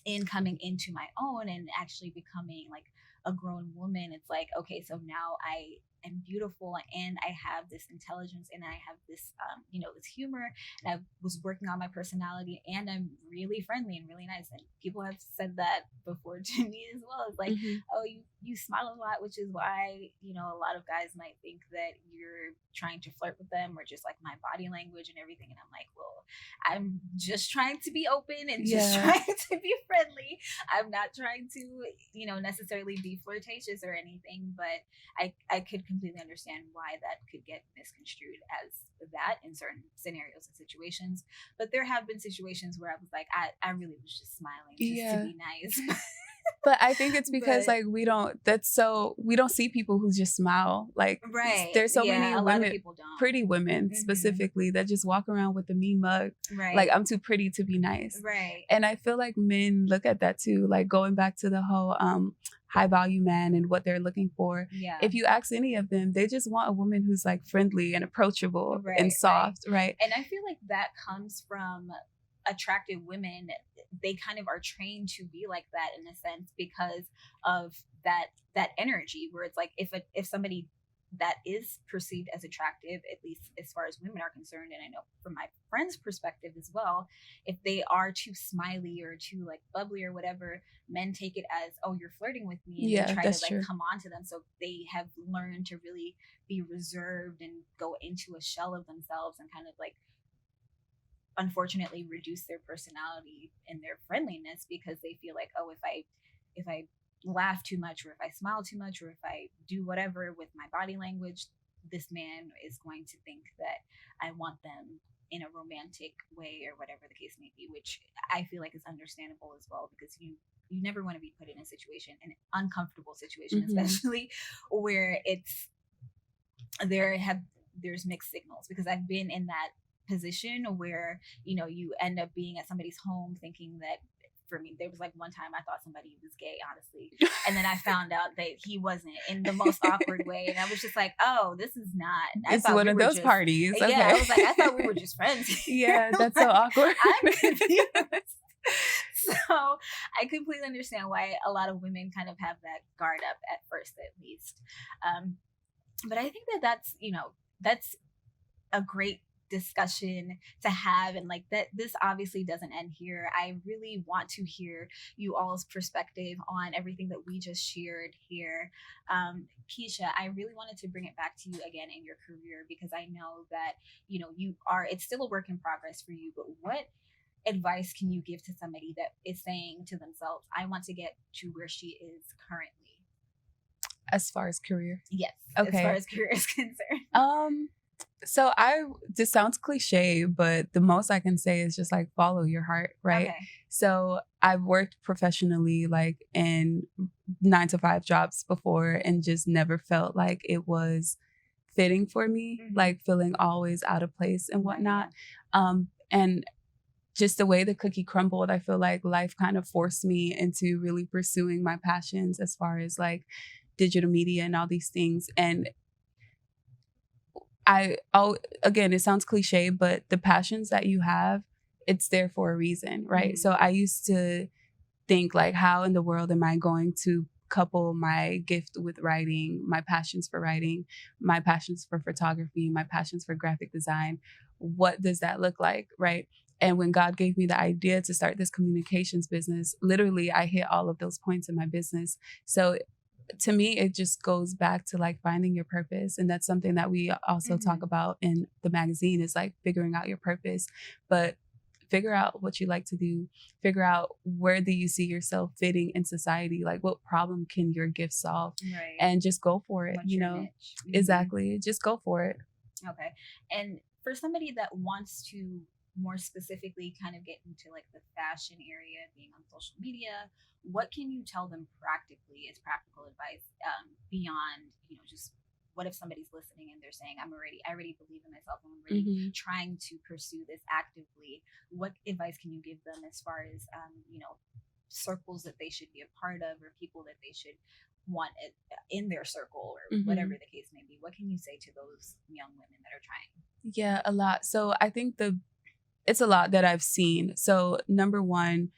in coming into my own and actually becoming like a grown woman, it's like, okay, so now I am beautiful and I have this intelligence and I have this, you know, this humor, and I was working on my personality, and I'm really friendly and really nice. And people have said that before to me as well. It's like, oh, you smile a lot, which is why, you know, a lot of guys might think that you're trying to flirt with them, or just like my body language and everything. And I'm like, well, I'm just trying to be open and just trying to be friendly. I'm not trying to, you know, necessarily be flirtatious or anything, but I could completely understand why that could get misconstrued as that in certain scenarios and situations. But there have been situations where I was like, I really was just smiling just to be nice. But I think it's because like we don't see people who just smile. Like, there's so many women, pretty women specifically, that just walk around with a mean mug. Like, I'm too pretty to be nice. And I feel like men look at that too. Like, going back to the whole high value man and what they're looking for. If you ask any of them, they just want a woman who's like friendly and approachable and soft, right? And I feel like that comes from attractive women. They kind of are trained to be like that in a sense, because of that energy, where it's like, if somebody that is perceived as attractive, at least as far as women are concerned, and I know from my friends' perspective as well, if they are too smiley or too like bubbly or whatever, men take it as, oh, you're flirting with me, and they try to like come on to them. So they have learned to really be reserved and go into a shell of themselves and kind of like, unfortunately, reduce their personality and their friendliness, because they feel like, oh, if I laugh too much, or if I smile too much, or if I do whatever with my body language, this man is going to think that I want them in a romantic way or whatever the case may be, which I feel like is understandable as well, because you never want to be put in a situation, an uncomfortable situation, especially where there's mixed signals, because I've been in that position where, you end up being at somebody's home thinking that, for me, there was like one time I thought somebody was gay, honestly. And then I found out that he wasn't, in the most awkward way. And I was just like, oh, this is not. It's one of those parties. Okay. Yeah, I was like, I thought we were just friends. Yeah, that's so awkward. I'm confused. So I completely understand why a lot of women kind of have that guard up at first, at least. But I think that's a great discussion to have, and like that, this obviously doesn't end here. I really want to hear you all's perspective on everything that we just shared here. Kesha, I really wanted to bring it back to you again in your career, because I know that it's still a work in progress for you, but what advice can you give to somebody that is saying to themselves, I want to get to where she is currently? As far as career? Yes. Okay. As far as career is concerned. So this sounds cliche, but the most I can say is just like follow your heart, right? Okay. So I've worked professionally like in 9-to-5 jobs before, and just never felt like it was fitting for me, like feeling always out of place and whatnot. And just the way the cookie crumbled, I feel like life kind of forced me into really pursuing my passions as far as like digital media and all these things. And again, it sounds cliche, but the passions that you have, it's there for a reason, right? So I used to think like, how in the world am I going to couple my gift with writing, my passions for writing, my passions for photography, my passions for graphic design? What does that look like, right? And when God gave me the idea to start this communications business, literally I hit all of those points in my business. So to me, it just goes back to like finding your purpose. And that's something that we also talk about in the magazine, is like figuring out your purpose. But figure out what you like to do. Figure out, where do you see yourself fitting in society? Like, what problem can your gift solve? Right. And just go for it. What's your niche? Exactly. Just go for it. Okay. And for somebody that wants to more specifically kind of get into like the fashion area, being on social media, what can you tell them practically as practical advice, beyond, just what if somebody's listening and they're saying, I already believe in myself, and I'm really trying to pursue this actively. What advice can you give them as far as, circles that they should be a part of, or people that they should want in their circle, or whatever the case may be? What can you say to those young women that are trying? Yeah, a lot. So I think it's a lot that I've seen. So number one,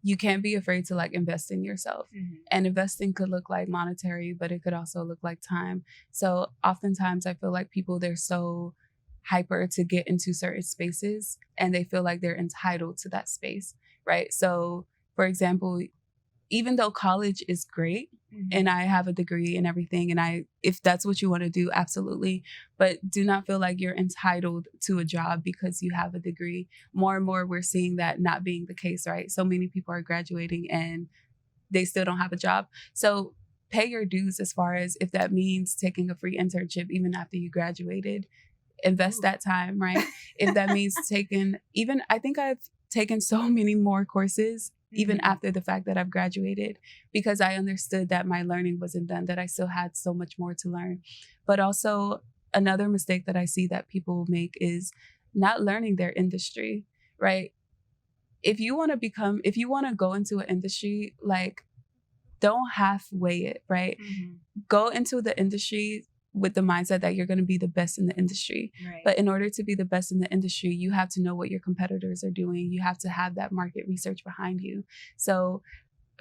you can't be afraid to like invest in yourself. And investing could look like monetary, but it could also look like time. So oftentimes I feel like people, they're so hyper to get into certain spaces, and they feel like they're entitled to that space, right? So for example, even though college is great, and I have a degree and everything, and if that's what you want to do, absolutely. But do not feel like you're entitled to a job because you have a degree. More and more, we're seeing that not being the case, right? So many people are graduating and they still don't have a job. So pay your dues, as far as if that means taking a free internship even after you graduated. Invest that time, right? If that means I think I've taken so many more courses even after the fact that I've graduated, because I understood that my learning wasn't done, that I still had so much more to learn. But also, another mistake that I see that people make is not learning their industry, right? If you want to go into an industry, like, don't halfway it, right? Go into the industry with the mindset that you're going to be the best in the industry. Right. But in order to be the best in the industry, you have to know what your competitors are doing. You have to have that market research behind you. So,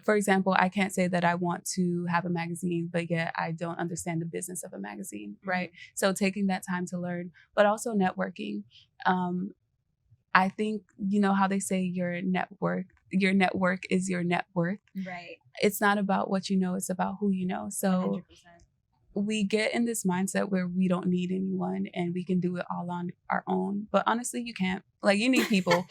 for example, I can't say that I want to have a magazine, but yet I don't understand the business of a magazine, right? So taking that time to learn, but also networking. I think, how they say your network is your net worth. Right. It's not about what you know, it's about who you know. So 100%. We get in this mindset where we don't need anyone and we can do it all on our own. But honestly, you can't. Like, you need people.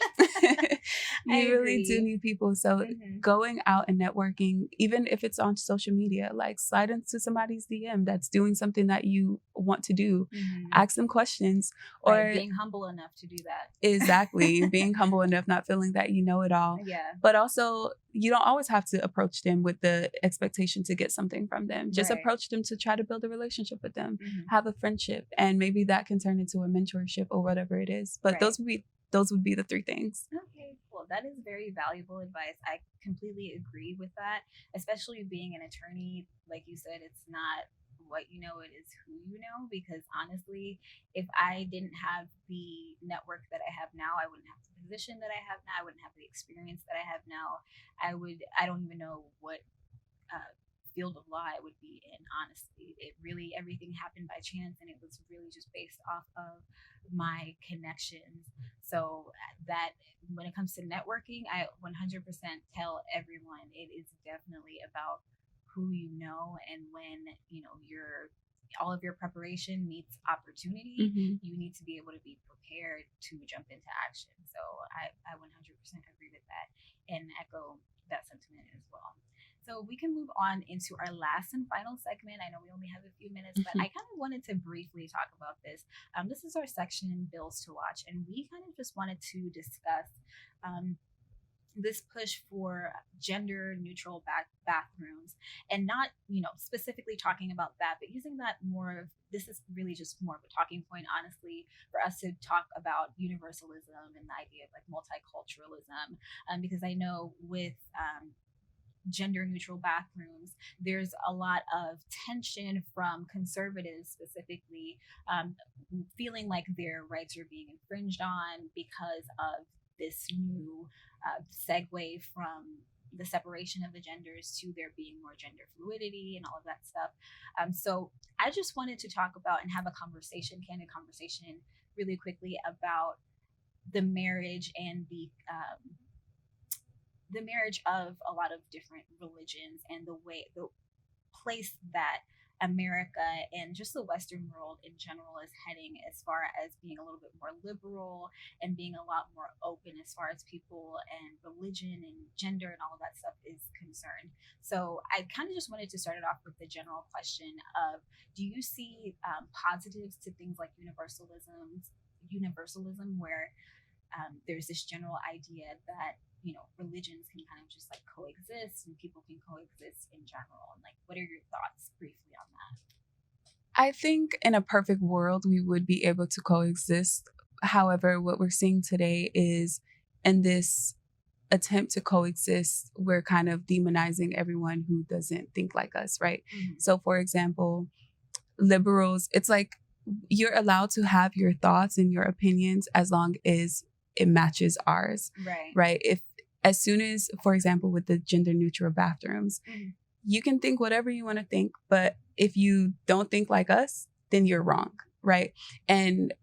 I You really do need people. So going out and networking, even if it's on social media, like slide into somebody's DM that's doing something that you want to do. Ask them questions, or being humble enough to do that. Exactly. Being humble enough, not feeling that you know it all. Yeah. But also, you don't always have to approach them with the expectation to get something from them. Just approach them to try to build a relationship with them, have a friendship, and maybe that can turn into a mentorship or whatever it is. But those would be the three things. Okay, well, that is very valuable advice. I completely agree with that, especially being an attorney. Like you said, it's not what you know, it is who you know. Because honestly, if I didn't have the network that I have now, I wouldn't have the position that I have now. I wouldn't have the experience that I have now. I don't even know what field of law I would be in, honestly. It really, everything happened by chance, and it was really just based off of my connections. So that when it comes to networking, I 100% tell everyone it is definitely about who you know. And when all of your preparation meets opportunity, you need to be able to be prepared to jump into action. So I 100% agree with that and echo that sentiment as well. So we can move on into our last and final segment. I know we only have a few minutes, but I kind of wanted to briefly talk about this. This is our section, Bills to Watch, and we kind of just wanted to discuss this push for gender neutral bathrooms, and not specifically talking about that, but using that more of, this is really just more of a talking point, honestly, for us to talk about universalism and the idea of like multiculturalism, because I know with gender neutral bathrooms, there's a lot of tension from conservatives specifically, feeling like their rights are being infringed on because of this new segue from the separation of the genders to there being more gender fluidity and all of that stuff. So I just wanted to talk about and have a conversation, candid conversation, really quickly about the marriage and the marriage of a lot of different religions, and the place that America and just the Western world in general is heading, as far as being a little bit more liberal and being a lot more open as far as people and religion and gender and all of that stuff is concerned. So I kind of just wanted to start it off with the general question of, do you see positives to things like universalism, where there's this general idea that religions can kind of just like coexist and people can coexist in general? And like, what are your thoughts briefly on that? I think in a perfect world we would be able to coexist. However, what we're seeing today is, in this attempt to coexist, we're kind of demonizing everyone who doesn't think like us, right? So for example, liberals, it's like you're allowed to have your thoughts and your opinions as long as it matches ours, right? If as soon as, for example, with the gender neutral bathrooms, you can think whatever you want to think, but if you don't think like us, then you're wrong, right? And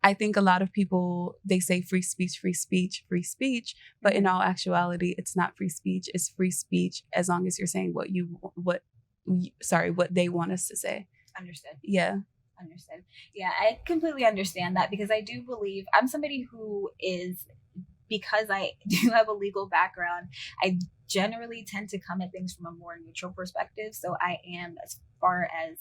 I think a lot of people, they say free speech, free speech, free speech, but in all actuality, it's not free speech. It's free speech as long as you're saying what they want us to say. Understood. Yeah. Understood. Yeah, I completely understand that, because I do believe I'm somebody who is, because I do have a legal background, I generally tend to come at things from a more neutral perspective. So I am, as far as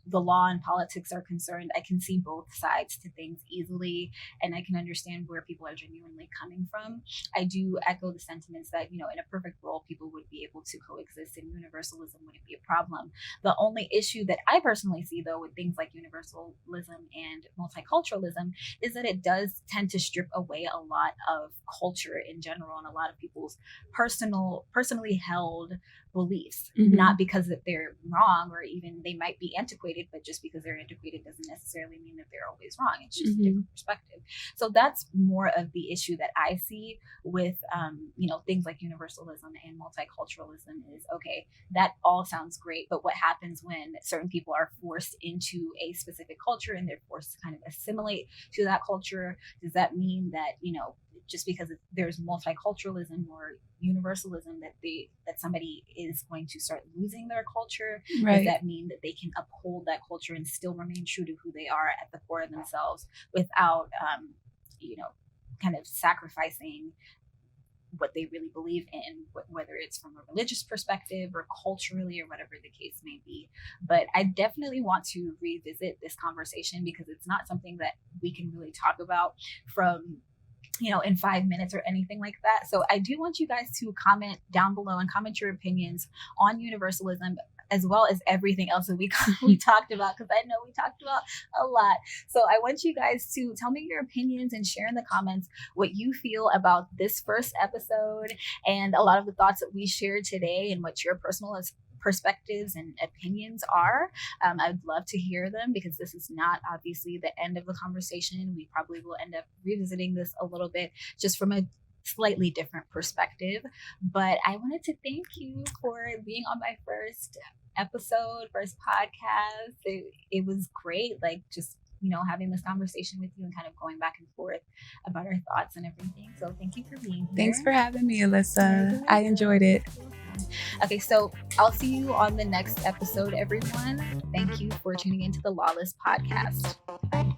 the law and politics are concerned, I can see both sides to things easily, and I can understand where people are genuinely coming from. I do echo the sentiments that, in a perfect world, people would be able to coexist and universalism wouldn't be a problem. The only issue that I personally see, though, with things like universalism and multiculturalism is that it does tend to strip away a lot of culture in general and a lot of people's personally held beliefs, not because that they're wrong or even they might be antiquated, but just because they're antiquated doesn't necessarily mean that they're always wrong. It's just a different perspective. So that's more of the issue that I see with things like universalism and multiculturalism is, okay, that all sounds great, but what happens when certain people are forced into a specific culture and they're forced to kind of assimilate to that culture? Does that mean that just because there's multiculturalism or universalism that somebody is going to start losing their culture? Does that mean that they can uphold that culture and still remain true to who they are at the core of themselves without kind of sacrificing what they really believe in, whether it's from a religious perspective or culturally or whatever the case may be. But I definitely want to revisit this conversation because it's not something that we can really talk about from in 5 minutes or anything like that. So I do want you guys to comment down below and comment your opinions on universalism, as well as everything else that we talked about, because I know we talked about a lot. So I want you guys to tell me your opinions and share in the comments what you feel about this first episode and a lot of the thoughts that we shared today and what your personal perspectives and opinions are. I'd love to hear them because this is not obviously the end of the conversation. We probably will end up revisiting this a little bit just from a slightly different perspective. But I wanted to thank you for being on my first podcast. It was great, like just having this conversation with you and kind of going back and forth about our thoughts and everything. So thank you for being here. Thanks for having me, Alyssa. I enjoyed it. Okay, so I'll see you on the next episode, everyone. Thank you for tuning into the LAWless podcast. Bye.